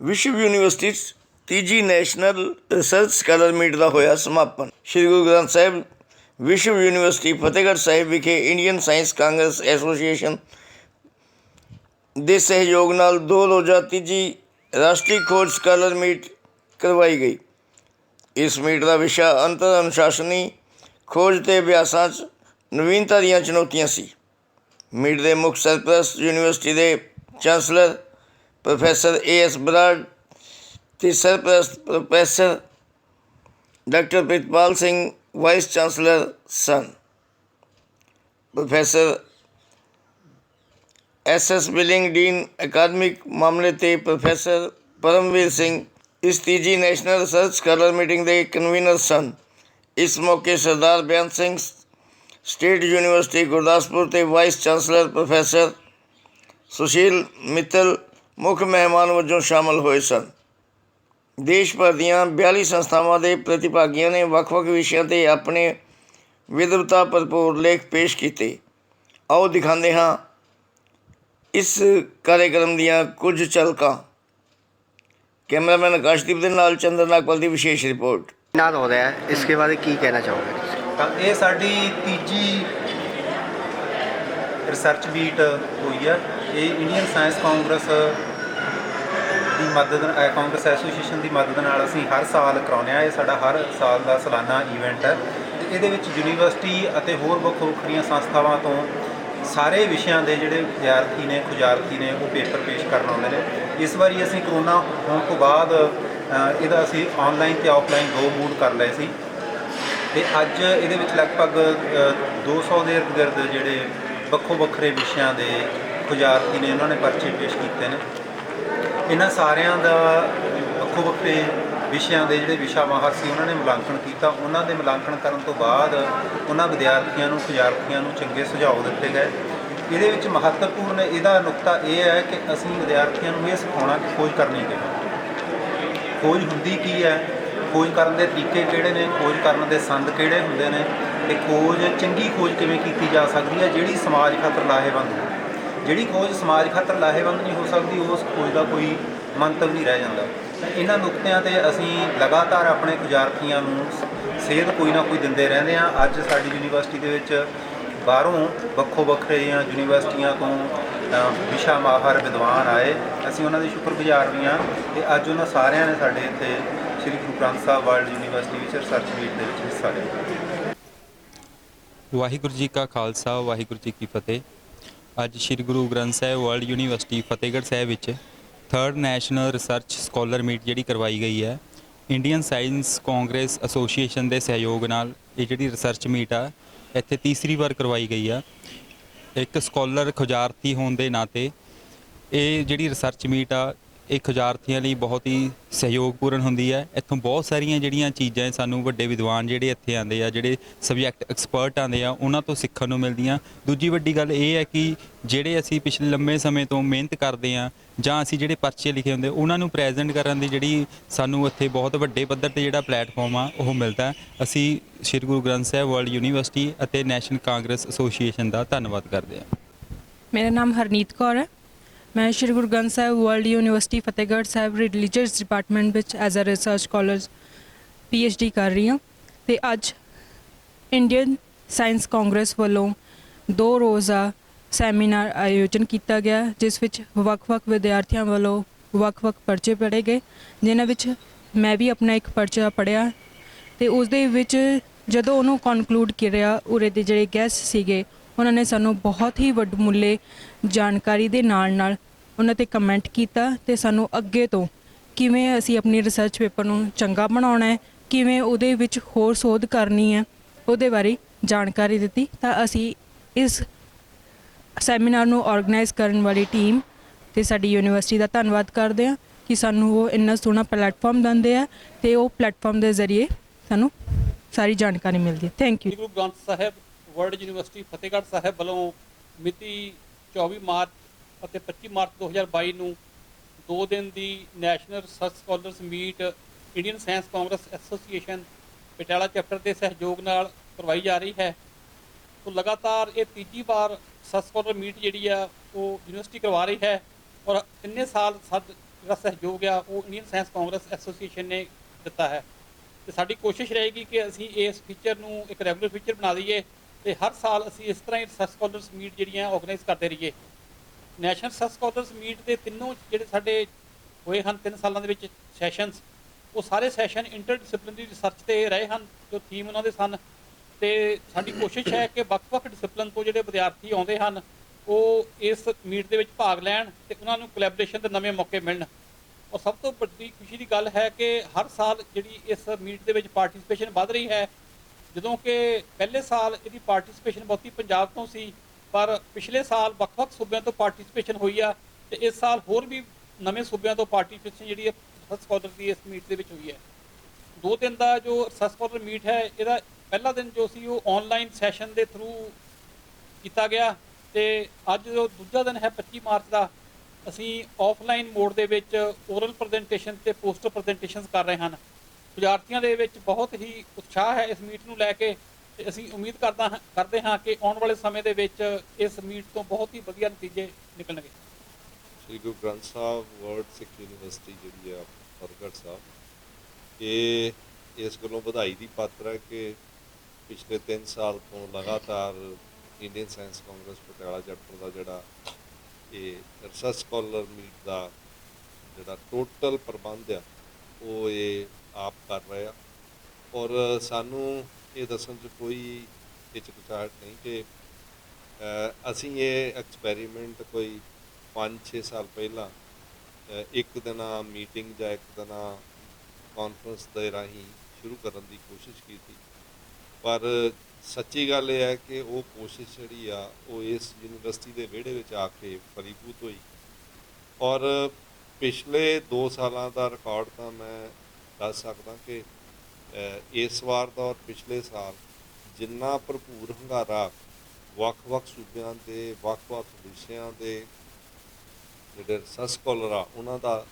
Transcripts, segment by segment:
विश्व यूनिवर्सिटी तीजी national research scholar meet का होया समापन। श्री गुरु ग्रंथ साहिब विश्व यूनिवर्सिटी फतेहगढ़ साहिब विखे इंडियन साइंस कांग्रेस एसोसीएशन के सहयोग नाल 2 रोज़ा तीजी राष्ट्रीय खोज स्कॉलर मीट करवाई गई। इस मीट का विषय अंतर अनुशासनी खोज ते अभ्यासां च नवीनता दीआं चुनौतियां सी। मीट के मुख्य सरप्रस्त यूनिवर्सिटी के चांसलर प्रोफैसर AS बराड़ ते सरप्रस्त professor doctor Pritpal Singh vice chancellor सन। प्रोफैसर SS बिलिंग डीन अकादमिक मामले ते प्रोफैसर परमवीर सिंह इस तीजी नैशनल रिसर्च स्कॉलर मीटिंग के कन्वीनर सन। इस मौके सरदार बयान सिंह स्टेट यूनिवर्सिटी गुरदासपुर ते vice chancellor professor Sushil Mittal मुख्य मेहमान वजों शामिल होए सन। देश भर दीआं 42 संस्थावां दे प्रतिभागियों ने ਵੱਖ-ਵੱਖ विषयों ते अपने विद्वता भरपूर लेख पेश किए। आओ दिखाते हाँ इस कार्यक्रम दीआं कुछ झलकां। कैमरामैन आकाशदीप दे नाल चंद्र नागपाल की विशेष रिपोर्ट। नाद हो रहा है, इसके बारे की कहना चाहोगे? ये साडी तीजी रिसर्च मीट हुई है। ये इंडियन साइंस कांग्रेस की मदद कांग्रेस एसोसीएशन की मदद नाल असीं हर साल कराउने आ। ये साडा हर साल का सालाना ईवेंट है। ये यूनीवर्सिटी और होर ਵੱਖ-ਵੱਖਰੀਆਂ संस्थावां तो सारे विषयों के जोड़े विद्यार्थी ने खुजारती ने वो पेपर पेश करना आते हैं। इस बारी असीं करोना होने तो बाद इहदा असीं ऑनलाइन तो ऑफलाइन 2 मूड कर लए सी ते अज ये लगभग 200 के इर्द गिर्द जोड़े ਵੱਖੋ-ਵੱਖਰੇ विषयों के खुजारती ने उन्होंने परचे पेश किए हैं। इन्हां सारिਆਂ ਦਾ ਵੱਖੋ-ਵੱਖਰੇ विषयों के जोड़े विषा माहर से उन्होंने मुलांकन किया। उन्होंने मुलांकन करने तो बाद उन्होंने विद्यार्थियों खुजारथियों चंगे सुझाव दिते गए। ये महत्वपूर्ण इसका नुकता यह है कि असीं विद्यार्थियों ये सिखाना कि खोज करनी किवें, खोज हुंदी की है, खोज करने के तरीके किहड़े ने, खोज करने के संद किहड़े हुंदे ने, ते खोज चंगी खोज किवें कीती जा सकती है जिहड़ी समाज खातर लाहेवंद हो। जिहड़ी खोज समाज खातर लाहेवंद नहीं हो सकती उस खोज का कोई मंतव नहीं रह जाता। इन्हां नुकतिਆਂ ते असीं लगातार अपने खुजारथियों सेध कोई ना कोई दिंदे रहंदे आ। अज साडी यूनीवर्सिटी दे विच बाहरों ਵੱਖੋ-ਵੱਖਰੀਆਂ यूनीवर्सिटियां तो विषा माहर विद्वान आए। असीं उन्हां दे शुक्रगुजार भी हाँ ते अज उन्हां सारिਆਂ ने साडे इत्थे श्री गुरु ग्रंथ साहिब वर्ल्ड यूनीवर्सिटी विच रिसर्च मीट दे विच हिस्सा लिया। वाहिगुरू जी का खालसा वाहिगुरू जी की फतेह। अज श्री गुरु ग्रंथ साहिब वर्ल्ड यूनीवर्सिटी फतेहगढ़ साहिब विच 3rd national research scholar meet जी करवाई गई है। इंडियन साइंस कांग्रेस एसोसीएशन के सहयोग नाल ये जी रिसर्च मीट आ इत्थे तीसरी बार करवाई गई है। एक स्कॉलर खुजारती होने के नाते ये जी रिसर्च मीट आ ਇਹ ਖੁਜਾਰਥੀਆਂ ਲਈ ਬਹੁਤ ਹੀ ਸਹਿਯੋਗਪੂਰਨ ਹੁੰਦੀ ਹੈ। ਇੱਥੋਂ ਬਹੁਤ ਸਾਰੀਆਂ ਜਿਹੜੀਆਂ ਚੀਜ਼ਾਂ ਸਾਨੂੰ ਵੱਡੇ ਵਿਦਵਾਨ ਜਿਹੜੇ ਇੱਥੇ ਆਉਂਦੇ ਆ, ਜਿਹੜੇ ਸਬਜੈਕਟ ਐਕਸਪਰਟ ਆਉਂਦੇ ਆ, ਉਹਨਾਂ ਤੋਂ ਸਿੱਖਣ ਨੂੰ ਮਿਲਦੀਆਂ। ਦੂਜੀ ਵੱਡੀ ਗੱਲ ਇਹ ਹੈ ਕਿ ਜਿਹੜੇ ਅਸੀਂ ਪਿਛਲੇ ਲੰਬੇ ਸਮੇਂ ਤੋਂ ਮਿਹਨਤ ਕਰਦੇ ਹਾਂ ਜਾਂ ਅਸੀਂ ਜਿਹੜੇ ਪਰਚੇ ਲਿਖੇ ਹੁੰਦੇ ਉਹਨਾਂ ਨੂੰ ਪ੍ਰੈਜ਼ੈਂਟ ਕਰਨ ਦੀ ਜਿਹੜੀ ਸਾਨੂੰ ਇੱਥੇ ਬਹੁਤ ਵੱਡੇ ਪੱਧਰ 'ਤੇ ਜਿਹੜਾ ਪਲੇਟਫਾਰਮ ਆ ਉਹ ਮਿਲਦਾ। ਅਸੀਂ ਸ਼੍ਰੀ ਗੁਰੂ ਗ੍ਰੰਥ ਸਾਹਿਬ ਵਰਲਡ ਯੂਨੀਵਰਸਿਟੀ ਅਤੇ ਨੈਸ਼ਨਲ ਕਾਂਗਰਸ ਐਸੋਸੀਏਸ਼ਨ ਦਾ ਧੰਨਵਾਦ ਕਰਦੇ ਹਾਂ। मेरा नाम हरनीत कौर है। मैं Shri Guru Granth Sahib world university Fatehgarh Sahib religious department में as a research scholar PhD कर रही हूँ। तो अज इंडियन साइंस कांग्रेस वालों 2 रोज़ा सैमीनार आयोजन किया गया जिस विच ਵੱਖ-ਵੱਖ विद्यार्थियों वालों ਵੱਖ-ਵੱਖ परचे पढ़े गए, जिन्हां विच मैं भी अपना एक परचा पढ़िया। तो उस दे विच जदों उन्होंने कॉनकलूड किया उरे दे जिहड़े गैस्ट सीगे उन्होंने सानू बहुत ही वडमुले जानकारी दे नाल उन्हां ते कमेंट किया ते सानू अगे तो किवें असी अपनी रिसर्च पेपर नूं चंगा बनाउणा है, किवें उहदे विच होर सोध करनी है, उहदे बारे जानकारी दित्ती। तां असी इस सैमीनार नूं ऑर्गेनाइज करन वाली टीम ते साडी यूनीवर्सिटी दा धन्नवाद करदे हां कि सानू वो इन्ना सोहना प्लेटफॉर्म दिंदे आ ते वो प्लेटफॉर्म के जरिए सानू सारी जानकारी मिलती है। Thank you. Guru Granth Sahib world university Fatehgarh Sahib वालों मिति 24 मार्च और 25 मार्च 2022 ਨੂੰ 2 दिन की national research scholars meet Indian science congress association Patiala chapter के सहयोग नाल करवाई जा रही है। तो लगातार ये तीजी बार रिसर्च स्कॉलर मीट जी वो यूनिवर्सिटी करवा रही है और इन्ने साल ਜਿਹੜਾ ਸਹਿਯੋਗ ਆ ਉਹ ਇੰਡੀਅਨ ਸਾਇੰਸ ਕਾਂਗਰਸ ਐਸੋਸੀਏਸ਼ਨ ਨੇ ਦਿੱਤਾ ਹੈ ਤੇ ਸਾਡੀ ਕੋਸ਼ਿਸ਼ ਰਹੇਗੀ ਕਿ ਅਸੀਂ ਇਸ ਫੀਚਰ ਨੂੰ ਇੱਕ ਰੈਗੂਲਰ ਫੀਚਰ ਬਣਾ ਦਈਏ ਤੇ ਹਰ ਸਾਲ ਅਸੀਂ ਇਸ ਤਰ੍ਹਾਂ ਹੀ ਰਿਸਰਚ ਸਕਾਲਰਸ ਮੀਟ ਜਿਹੜੀਆਂ ਆਰਗੇਨਾਈਜ਼ ਕਰਦੇ ਰਹੀਏ। ਨੈਸ਼ਨਲ ਰਿਸਰਚ ਸਕਾਲਰਸ ਮੀਟ ਦੇ ਤਿੰਨੋਂ ਜਿਹੜੇ ਸਾਡੇ ਹੋਏ ਹਨ 3 ਸਾਲਾਂ ਦੇ ਵਿੱਚ ਸੈਸ਼ਨਸ, ਉਹ ਸਾਰੇ ਸੈਸ਼ਨ ਇੰਟਰਡਿਸਪਲਿਨਰੀ ਰਿਸਰਚ ਤੇ ਰਹੇ ਹਨ ਜੋ ਥੀਮ ਉਹਨਾਂ ਦੇ ਸਨ। ਤੇ ਸਾਡੀ ਕੋਸ਼ਿਸ਼ ਹੈ ਕਿ ਵੱਖ-ਵੱਖ ਡਿਸਪਲਿਨ ਤੋਂ ਜਿਹੜੇ ਵਿਦਿਆਰਥੀ ਆਉਂਦੇ ਹਨ ਉਹ ਇਸ ਮੀਟ ਦੇ ਵਿੱਚ ਭਾਗ ਲੈਣ ਤੇ ਉਹਨਾਂ ਨੂੰ ਕੋਲੈਬੋਰੇਸ਼ਨ ਦੇ ਨਵੇਂ ਮੌਕੇ ਮਿਲਣ। ਔਰ ਸਭ ਤੋਂ ਵੱਡੀ ਖੁਸ਼ੀ ਦੀ ਗੱਲ ਹੈ ਕਿ ਹਰ ਸਾਲ ਜਿਹੜੀ ਇਸ ਮੀਟ ਦੇ ਵਿੱਚ ਪਾਰਟਿਸਿਪੇਸ਼ਨ ਵੱਧ ਰਹੀ ਹੈ। ਜਦੋਂ ਕਿ ਪਹਿਲੇ ਸਾਲ ਇਹਦੀ ਪਾਰਟਿਸਿਪੇਸ਼ਨ ਬਹੁਤੀ ਪੰਜਾਬ ਤੋਂ ਸੀ, ਪਰ ਪਿਛਲੇ ਸਾਲ ਵੱਖ-ਵੱਖ ਸੂਬਿਆਂ ਤੋਂ ਪਾਰਟਿਸਿਪੇਸ਼ਨ ਹੋਈ ਆ ਤੇ ਇਸ ਸਾਲ ਹੋਰ ਵੀ ਨਵੇਂ ਸੂਬਿਆਂ ਤੋਂ ਪਾਰਟਿਸਿਪੇਸ਼ਨ ਜਿਹੜੀ ਹੈ ਰਿਸਰਚ ਸਕਾਲਰ ਦੀ ਇਸ ਮੀਟ ਦੇ ਵਿੱਚ ਹੋਈ ਹੈ। 2 ਦਿਨ ਦਾ ਜੋ ਰਿਸਰਚ ਸਕਾਲਰ ਮੀਟ ਹੈ ਇਹਦਾ ਪਹਿਲਾ ਦਿਨ ਜੋ ਸੀ ਉਹ ਆਨਲਾਈਨ ਸੈਸ਼ਨ ਦੇ ਥਰੂ ਕੀਤਾ ਗਿਆ ਤੇ ਅੱਜ ਜੋ ਦੂਜਾ ਦਿਨ ਹੈ 25 ਮਾਰਚ ਦਾ, ਅਸੀਂ ਆਫਲਾਈਨ ਮੋਡ ਦੇ ਵਿੱਚ ਓਰਲ ਪ੍ਰੈਜੈਂਟੇਸ਼ਨ ਤੇ ਪੋਸਟਰ ਪ੍ਰੈਜੈਂਟੇਸ਼ਨਸ ਕਰ ਰਹੇ ਹਨ। ਵਿਦਿਆਰਥੀਆਂ ਦੇ ਵਿੱਚ ਬਹੁਤ ਹੀ ਉਤਸ਼ਾਹ ਹੈ ਇਸ ਮੀਟ ਨੂੰ ਲੈ ਕੇ ਤੇ ਅਸੀਂ ਉਮੀਦ ਕਰਦੇ ਹਾਂ ਕਿ ਆਉਣ ਵਾਲੇ ਸਮੇਂ ਦੇ ਵਿੱਚ ਇਸ ਮੀਟ ਤੋਂ ਬਹੁਤ ਹੀ ਵਧੀਆ ਨਤੀਜੇ ਨਿਕਲਣਗੇ। ਸ਼੍ਰੀ ਗੁਰੂ ਗ੍ਰੰਥ ਸਾਹਿਬ ਵਰਲਡ ਸਿੱਖ ਯੂਨੀਵਰਸਿਟੀ ਜਿਹੜੀ ਆ ਫਤਿਹਗੜ੍ਹ ਸਾਹਿਬ, ਇਹ ਇਸ ਗੱਲੋਂ ਵਧਾਈ ਦੀ ਪਾਤਰ ਹੈ ਕਿ ਪਿਛਲੇ 3 ਸਾਲ ਤੋਂ ਲਗਾਤਾਰ Indian science congress Patiala chapter ਦਾ ਜਿਹੜਾ ਇਹ ਰਿਸਰਚ ਸਕਾਲਰ ਮੀਟ ਦਾ ਜਿਹੜਾ ਟੋਟਲ ਪ੍ਰਬੰਧ ਆ ਉਹ ਇਹ ਆਪ ਕਰ ਰਹੇ ਆ। ਔਰ ਸਾਨੂੰ ਇਹ ਦੱਸਣ 'ਚ ਕੋਈ ਹਿਚਕਚਾਹਟ ਨਹੀਂ ਕਿ ਅਸੀਂ ਇਹ ਐਕਸਪੈਰੀਮੈਂਟ ਕੋਈ 5-6 ਸਾਲ ਪਹਿਲਾਂ ਇੱਕ ਦਿਨਾਂ ਮੀਟਿੰਗ ਜਾਂ ਇੱਕ ਦਿਨਾਂ ਕਾਨਫਰੰਸ ਦੇ ਰਾਹੀਂ ਸ਼ੁਰੂ ਕਰਨ ਦੀ ਕੋਸ਼ਿਸ਼ ਕੀਤੀ, ਪਰ ਸੱਚੀ ਗੱਲ ਇਹ ਹੈ ਕਿ ਉਹ ਕੋਸ਼ਿਸ਼ ਜਿਹੜੀ ਆ ਉਹ ਇਸ ਯੂਨੀਵਰਸਿਟੀ ਦੇ ਵਿਹੜੇ ਵਿੱਚ ਆ ਕੇ ਫਲੀਭੂਤ ਹੋਈ। ਔਰ ਪਿਛਲੇ 2 ਸਾਲਾਂ ਦਾ ਰਿਕਾਰਡ ਤਾਂ ਮੈਂ ਦੱਸ ਸਕਦਾ ਕਿ ਇਸ ਵਾਰ ਦਾ ਔਰ ਪਿਛਲੇ ਸਾਲ ਜਿੰਨਾ ਭਰਪੂਰ ਹੁੰਗਾਰਾ ਵੱਖ-ਵੱਖ ਸੂਬਿਆਂ ਦੇ ਵੱਖ-ਵੱਖ ਵਿਸ਼ਿਆਂ ਦੇ ਜਿਹੜੇ ਰਿਸਰਚ ਸਕਾਲਰ ਆ ਉਹਨਾਂ ਦਾ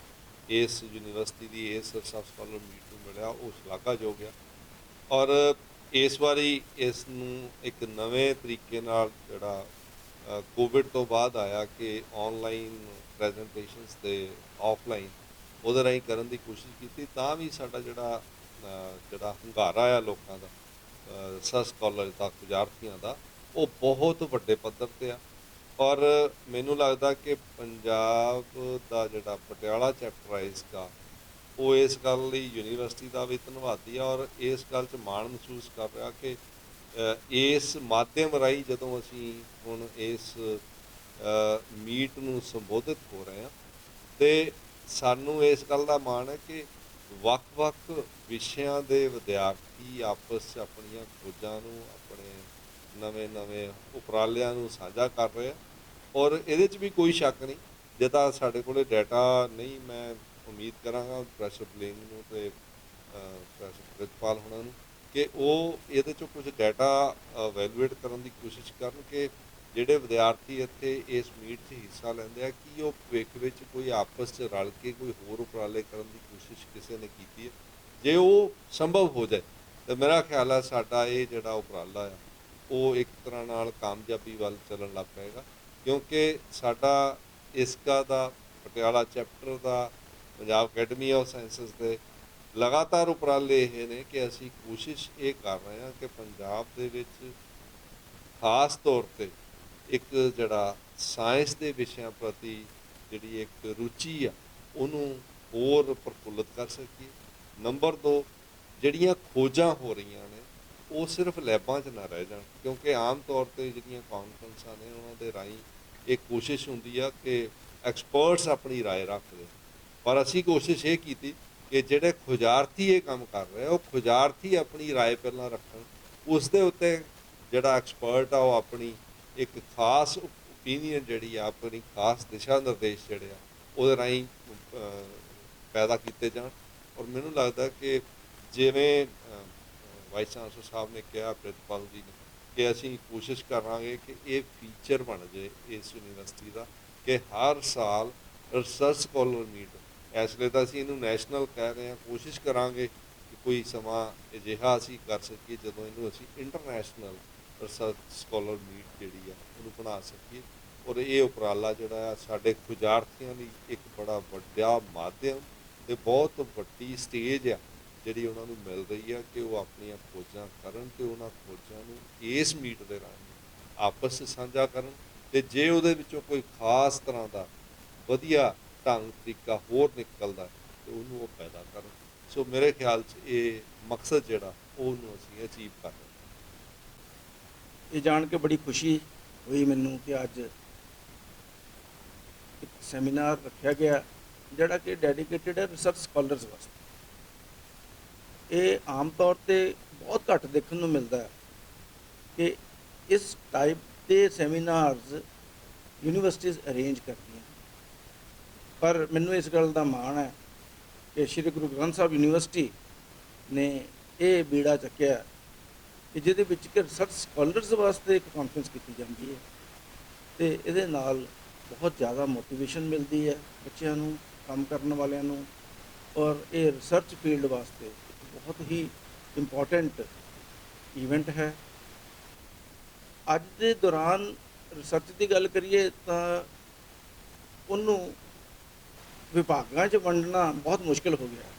ਇਸ ਯੂਨੀਵਰਸਿਟੀ ਦੀ ਇਸ ਰਿਸਰਚ ਸਕਾਲਰ ਮੀਟ ਨੂੰ ਮਿਲਿਆ, ਉਹ ਸ਼ਲਾਘਾਯੋਗ ਆ। ਔਰ ਇਸ ਵਾਰੀ ਇਸ ਨੂੰ ਇੱਕ ਨਵੇਂ ਤਰੀਕੇ ਨਾਲ ਜਿਹੜਾ ਕੋਵਿਡ ਤੋਂ ਬਾਅਦ ਆਇਆ ਕਿ ਆਨਲਾਈਨ ਪ੍ਰੈਜੈਂਟੇਸ਼ਨਸ ਤੇ ਆਫਲਾਈਨ ਉਹਦੇ ਰਾਹੀਂ ਕਰਨ ਦੀ ਕੋਸ਼ਿਸ਼ ਕੀਤੀ, ਤਾਂ ਵੀ ਸਾਡਾ ਜਿਹੜਾ ਹੁੰਗਾਰਾ ਆ ਲੋਕਾਂ ਦਾ ਰਿਸਰਚ ਸਕਾਲਰ ਦਾ ਵਿਦਿਆਰਥੀਆਂ ਦਾ ਉਹ ਬਹੁਤ ਵੱਡੇ ਪੱਧਰ 'ਤੇ ਆ। ਔਰ ਮੈਨੂੰ ਲੱਗਦਾ ਕਿ ਪੰਜਾਬ ਦਾ ਜਿਹੜਾ ਪਟਿਆਲਾ ਚੈਪਟਰ ਹੈ ਇਸਦਾ, ਉਹ ਇਸ ਗੱਲ ਲਈ ਯੂਨੀਵਰਸਿਟੀ ਦਾ ਵੀ ਧੰਨਵਾਦੀ ਆ ਔਰ ਇਸ ਗੱਲ 'ਚ ਮਾਣ ਮਹਿਸੂਸ ਕਰ ਰਿਹਾ ਕਿ ਇਸ ਮਾਧਿਅਮ ਰਾਹੀਂ ਜਦੋਂ ਅਸੀਂ ਹੁਣ ਇਸ ਮੀਟ ਨੂੰ ਸੰਬੋਧਿਤ ਹੋ ਰਹੇ ਹਾਂ ਤੇ ਸਾਨੂੰ ਇਸ ਗੱਲ ਦਾ ਮਾਣ ਹੈ ਕਿ ਵੱਖ-ਵੱਖ ਵਿਸ਼ਿਆਂ ਦੇ ਵਿਦਿਆਰਥੀ ਆਪਸ 'ਚ ਆਪਣੀਆਂ ਖੋਜਾਂ ਨੂੰ, ਆਪਣੇ ਨਵੇਂ-ਨਵੇਂ ਉਪਰਾਲਿਆਂ ਨੂੰ ਸਾਂਝਾ ਕਰ ਰਹੇ ਆ। ਔਰ ਇਹਦੇ 'ਚ ਵੀ ਕੋਈ ਸ਼ੱਕ ਨਹੀਂ, ਜੇ ਤਾਂ ਸਾਡੇ ਕੋਲ ਡਾਟਾ ਨਹੀਂ, ਮੈਂ ਉਮੀਦ ਕਰਾਂਗਾ ਪ੍ਰੋਫੈਸਰ ਬਲਿੰਗ ਨੂੰ ਤੇ ਪ੍ਰੋਫੈਸਰ ਪ੍ਰਿਤਪਾਲ ਹੋਣਾ ਨੂੰ ਕਿ ਉਹ ਇਹਦੇ 'ਚੋਂ ਕੁਝ ਡਾਟਾ ਵੈਲੂਏਟ ਕਰਨ ਦੀ ਕੋਸ਼ਿਸ਼ ਕਰਨ ਕਿ ਜਿਹੜੇ ਵਿਦਿਆਰਥੀ ਇੱਥੇ ਇਸ ਮੀਟ 'ਚ ਹਿੱਸਾ ਲੈਂਦੇ ਆ ਕਿ ਉਹ ਭਵਿੱਖ ਵਿੱਚ ਕੋਈ ਆਪਸ 'ਚ ਰਲ ਕੇ ਕੋਈ ਹੋਰ ਉਪਰਾਲੇ ਕਰਨ ਦੀ ਕੋਸ਼ਿਸ਼ ਕਿਸੇ ਨੇ ਕੀਤੀ ਹੈ। ਜੇ ਉਹ ਸੰਭਵ ਹੋ ਜਾਏ ਤਾਂ ਮੇਰਾ ਖਿਆਲ ਹੈ ਸਾਡਾ ਇਹ ਜਿਹੜਾ ਉਪਰਾਲਾ ਆ ਉਹ ਇੱਕ ਤਰ੍ਹਾਂ ਨਾਲ ਕਾਮਯਾਬੀ ਵੱਲ ਚੱਲਣ ਲੱਗ ਪਏਗਾ, ਕਿਉਂਕਿ ਸਾਡਾ ਇਸਕਾ ਦਾ ਪਟਿਆਲਾ ਚੈਪਟਰ ਦਾ ਪੰਜਾਬ ਅਕੈਡਮੀ ਆਫ ਸਾਇੰਸਿਸ ਦੇ ਲਗਾਤਾਰ ਉਪਰਾਲੇ ਇਹ ਨੇ ਕਿ ਅਸੀਂ ਕੋਸ਼ਿਸ਼ ਇਹ ਕਰ ਰਹੇ ਹਾਂ ਕਿ ਪੰਜਾਬ ਦੇ ਵਿੱਚ ਖਾਸ ਤੌਰ 'ਤੇ ਇੱਕ ਜਿਹੜਾ ਸਾਇੰਸ ਦੇ ਵਿਸ਼ਿਆਂ ਪ੍ਰਤੀ ਜਿਹੜੀ ਇੱਕ ਰੁਚੀ ਆ ਉਹਨੂੰ ਹੋਰ ਪ੍ਰਫੁੱਲਤ ਕਰ ਸਕੀਏ। ਨੰਬਰ 2, ਜਿਹੜੀਆਂ ਖੋਜਾਂ ਹੋ ਰਹੀਆਂ ਨੇ ਉਹ ਸਿਰਫ ਲੈਬਾਂ 'ਚ ਨਾ ਰਹਿ ਜਾਣ, ਕਿਉਂਕਿ ਆਮ ਤੌਰ 'ਤੇ ਜਿਹੜੀਆਂ ਕਾਨਫਰੰਸਾਂ ਨੇ ਉਹਨਾਂ ਦੇ ਰਾਹੀਂ ਇਹ ਕੋਸ਼ਿਸ਼ ਹੁੰਦੀ ਆ ਕਿ ਐਕਸਪਰਟਸ ਆਪਣੀ ਰਾਏ ਰੱਖਦੇ, ਪਰ ਅਸੀਂ ਕੋਸ਼ਿਸ਼ ਇਹ ਕੀਤੀ ਕਿ ਜਿਹੜੇ ਖੋਜਾਰਥੀ ਇਹ ਕੰਮ ਕਰ ਰਹੇ ਉਹ ਖੋਜਾਰਥੀ ਆਪਣੀ ਰਾਏ ਪਹਿਲਾਂ ਰੱਖਣ, ਉਸ ਦੇ ਉੱਤੇ ਜਿਹੜਾ ਐਕਸਪਰਟ ਆ ਉਹ ਆਪਣੀ ਇੱਕ ਖਾਸ ਓਪੀਨੀਅਨ ਜਿਹੜੀ ਆ, ਆਪਣੀ ਖਾਸ ਦਿਸ਼ਾ ਨਿਰਦੇਸ਼ ਜਿਹੜੇ ਆ ਉਹਦੇ ਰਾਹੀਂ ਪੈਦਾ ਕੀਤੇ ਜਾਣ। ਔਰ ਮੈਨੂੰ ਲੱਗਦਾ ਕਿ ਜਿਵੇਂ ਵਾਈਸ ਚਾਂਸਲਰ ਸਾਹਿਬ ਨੇ ਕਿਹਾ, ਪ੍ਰਿਤਪਾਲ ਜੀ ਨੇ, ਕਿ ਅਸੀਂ ਕੋਸ਼ਿਸ਼ ਕਰਾਂਗੇ ਕਿ ਇਹ ਫੀਚਰ ਬਣ ਜਾਏ ਇਸ ਯੂਨੀਵਰਸਿਟੀ ਦਾ ਕਿ ਹਰ ਸਾਲ ਰਿਸਰਚ ਸਕਾਲਰ ਮੀਟ, ਇਸ ਲਈ ਤਾਂ ਅਸੀਂ ਇਹਨੂੰ ਨੈਸ਼ਨਲ ਕਹਿ ਰਹੇ ਹਾਂ, ਕੋਸ਼ਿਸ਼ ਕਰਾਂਗੇ ਕਿ ਕੋਈ ਸਮਾਂ ਅਜਿਹਾ ਅਸੀਂ ਕਰ ਸਕੀਏ ਜਦੋਂ ਇਹਨੂੰ ਅਸੀਂ ਇੰਟਰਨੈਸ਼ਨਲ ਰਿਸਰਚ ਸਕਾਲਰ ਮੀਟ ਜਿਹੜੀ ਆ ਉਹਨੂੰ ਬਣਾ ਸਕੀਏ। ਔਰ ਇਹ ਉਪਰਾਲਾ ਜਿਹੜਾ ਆ ਸਾਡੇ ਖੋਜਾਰਥੀਆਂ ਲਈ ਇੱਕ ਬੜਾ ਵੱਡਾ ਮਾਧਿਅਮ ਤੇ ਬਹੁਤ ਵੱਡੀ ਸਟੇਜ ਆ ਜਿਹੜੀ ਉਹਨਾਂ ਨੂੰ ਮਿਲ ਰਹੀ ਆ ਕਿ ਉਹ ਆਪਣੀਆਂ ਖੋਜਾਂ ਕਰਨ ਤੇ ਉਹਨਾਂ ਖੋਜਾਂ ਨੂੰ ਇਸ ਮੀਟ ਦੇ ਰਾਹੀਂ ਆਪਸ 'ਚ ਸਾਂਝਾ ਕਰਨ ਤੇ ਜੇ ਉਹਦੇ ਵਿੱਚੋਂ ਕੋਈ ਖਾਸ ਤਰ੍ਹਾਂ ਦਾ ਵਧੀਆ ਢੰਗ ਤਰੀਕਾ ਹੋਰ ਨਿਕਲਦਾ ਤੇ ਉਹਨੂੰ ਉਹ ਪੈਦਾ ਕਰਨ। ਸੋ ਮੇਰੇ ਖਿਆਲ 'ਚ ਇਹ ਮਕਸਦ ਜਿਹੜਾ ਉਹਨੂੰ ਅਸੀਂ ਅਚੀਵ ਕਰ ਰਹੇ ਹਾਂ। ਇਹ ਜਾਣ ਕੇ ਬੜੀ ਖੁਸ਼ੀ ਹੋਈ ਮੈਨੂੰ ਕਿ ਅੱਜ ਇੱਕ ਸੈਮੀਨਾਰ ਰੱਖਿਆ ਗਿਆ ਜਿਹੜਾ ਕਿ ਡੈਡੀਕੇਟਿਡ ਹੈ ਰਿਸਰਚ ਸਕਾਲਰਸ ਵਾਸਤੇ। ਇਹ ਆਮ ਤੌਰ ਤੇ ਬਹੁਤ ਘੱਟ ਦੇਖਣ ਨੂੰ ਮਿਲਦਾ ਹੈ ਕਿ ਇਸ ਟਾਈਪ ਦੇ ਸੈਮੀਨਾਰਸ ਯੂਨੀਵਰਸਿਟੀਜ਼ ਅਰੇਂਜ ਕਰਦੀਆਂ, ਪਰ ਮੈਨੂੰ ਇਸ ਗੱਲ ਦਾ ਮਾਣ ਹੈ ਕਿ ਸ਼੍ਰੀ ਗੁਰੂ ਗ੍ਰੰਥ ਸਾਹਿਬ ਯੂਨੀਵਰਸਿਟੀ ਨੇ ਇਹ ਬੀੜਾ ਚੱਕਿਆ ਕਿ ਜਿਹਦੇ ਵਿੱਚ ਕਿ ਰਿਸਰਚ ਸਕਾਲਰਸ ਵਾਸਤੇ ਇੱਕ ਕਾਨਫਰੰਸ ਕੀਤੀ ਜਾਂਦੀ ਹੈ ਤੇ ਇਹਦੇ ਨਾਲ ਬਹੁਤ ਜ਼ਿਆਦਾ ਮੋਟੀਵੇਸ਼ਨ ਮਿਲਦੀ ਹੈ ਬੱਚਿਆਂ ਨੂੰ, ਕੰਮ ਕਰਨ ਵਾਲਿਆਂ ਨੂੰ, ਔਰ ਇਹ ਰਿਸਰਚ ਫੀਲਡ ਵਾਸਤੇ ਇੱਕ ਬਹੁਤ ਹੀ ਇੰਪੋਰਟੈਂਟ ਇਵੈਂਟ ਹੈ। ਅੱਜ ਦੇ ਦੌਰਾਨ ਰਿਸਰਚ ਦੀ ਗੱਲ ਕਰੀਏ ਤਾਂ ਉਹਨੂੰ ਵਿਭਾਗਾਂ 'ਚ ਵੰਡਣਾ ਬਹੁਤ ਮੁਸ਼ਕਿਲ ਹੋ ਗਿਆ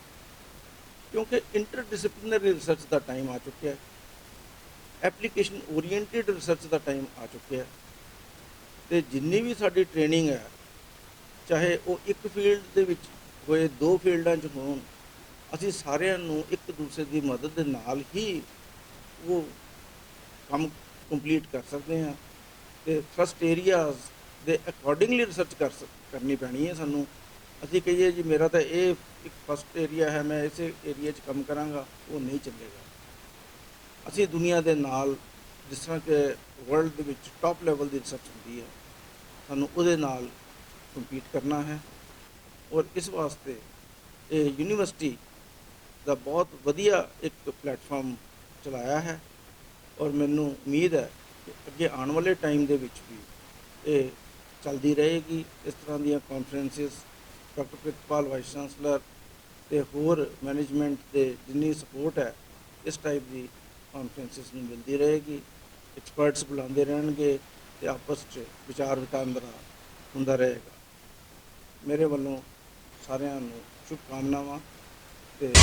ਕਿਉਂਕਿ ਇੰਟਰਡਿਸਪਲਿਨਰੀ ਰਿਸਰਚ ਦਾ ਟਾਈਮ ਆ ਚੁੱਕਿਆ ਹੈ, ਐਪਲੀਕੇਸ਼ਨ ਓਰੀਐਂਟਿਡ ਰਿਸਰਚ ਦਾ ਟਾਈਮ ਆ ਚੁੱਕਿਆ ਤੇ ਜਿੰਨੀ ਵੀ ਸਾਡੀ ਟ੍ਰੇਨਿੰਗ ਹੈ ਚਾਹੇ ਉਹ ਇੱਕ ਫੀਲਡ ਦੇ ਵਿੱਚ ਹੋਏ, ਦੋ ਫੀਲਡਾਂ 'ਚ ਹੋਣ, ਅਸੀਂ ਸਾਰਿਆਂ ਨੂੰ ਇੱਕ ਦੂਸਰੇ ਦੀ ਮਦਦ ਦੇ ਨਾਲ ਹੀ ਉਹ ਕੰਮ ਕੰਪਲੀਟ ਕਰ ਸਕਦੇ ਹਾਂ ਤੇ ਫਸਟ ਏਰੀਆਜ਼ ਦੇ ਅਕੋਰਡਿੰਗਲੀ ਰਿਸਰਚ ਕਰਨੀ ਪੈਣੀ ਹੈ ਸਾਨੂੰ। ਅਸੀਂ ਕਹੀਏ ਜੀ ਮੇਰਾ ਤਾਂ ਇਹ ਇੱਕ ਫਸਟ ਏਰੀਆ ਹੈ, ਮੈਂ ਇਸੇ ਏਰੀਆ 'ਚ ਕੰਮ ਕਰਾਂਗਾ, ਉਹ ਨਹੀਂ ਚੱਲੇਗਾ। ਅਸੀਂ ਦੁਨੀਆ ਦੇ ਨਾਲ ਜਿਸ ਤਰ੍ਹਾਂ ਕਿ ਵਰਲਡ ਦੇ ਵਿੱਚ ਟੌਪ ਲੈਵਲ ਦੀ ਰਿਸਰਚ ਹੁੰਦੀ ਹੈ, ਸਾਨੂੰ ਉਹਦੇ ਨਾਲ ਕੰਪੀਟ ਕਰਨਾ ਹੈ ਔਰ ਇਸ ਵਾਸਤੇ ਇਹ ਯੂਨੀਵਰਸਿਟੀ ਦਾ ਬਹੁਤ ਵਧੀਆ ਇੱਕ ਪਲੇਟਫਾਰਮ ਚਲਾਇਆ ਹੈ ਔਰ ਮੈਨੂੰ ਉਮੀਦ ਹੈ ਕਿ ਅੱਗੇ ਆਉਣ ਵਾਲੇ ਟਾਈਮ ਦੇ ਵਿੱਚ ਵੀ ਇਹ ਚੱਲਦੀ ਰਹੇਗੀ। ਇਸ ਤਰ੍ਹਾਂ ਦੀਆਂ conferences doctor Pritpal vice chancellor ਤੇ ਹੋਰ ਮੈਨੇਜਮੈਂਟ ਦੇ ਜਿੰਨੀ ਸਪੋਰਟ ਹੈ ਇਸ ਟਾਈਪ ਦੀ ਕਾਨਫਰੰਸਿਸ ਨੂੰ ਮਿਲਦੀ ਰਹੇਗੀ, ਐਕਸਪਰਟਸ ਬੁਲਾਉਂਦੇ ਰਹਿਣਗੇ ਤੇ ਆਪਸ 'ਚ ਵਿਚਾਰ ਵਟਾਂਦਰਾ ਹੁੰਦਾ ਰਹੇਗਾ। ਮੇਰੇ ਵੱਲੋਂ ਸਾਰਿਆਂ ਨੂੰ ਸ਼ੁਭਕਾਮਨਾਵਾਂ ਤੇ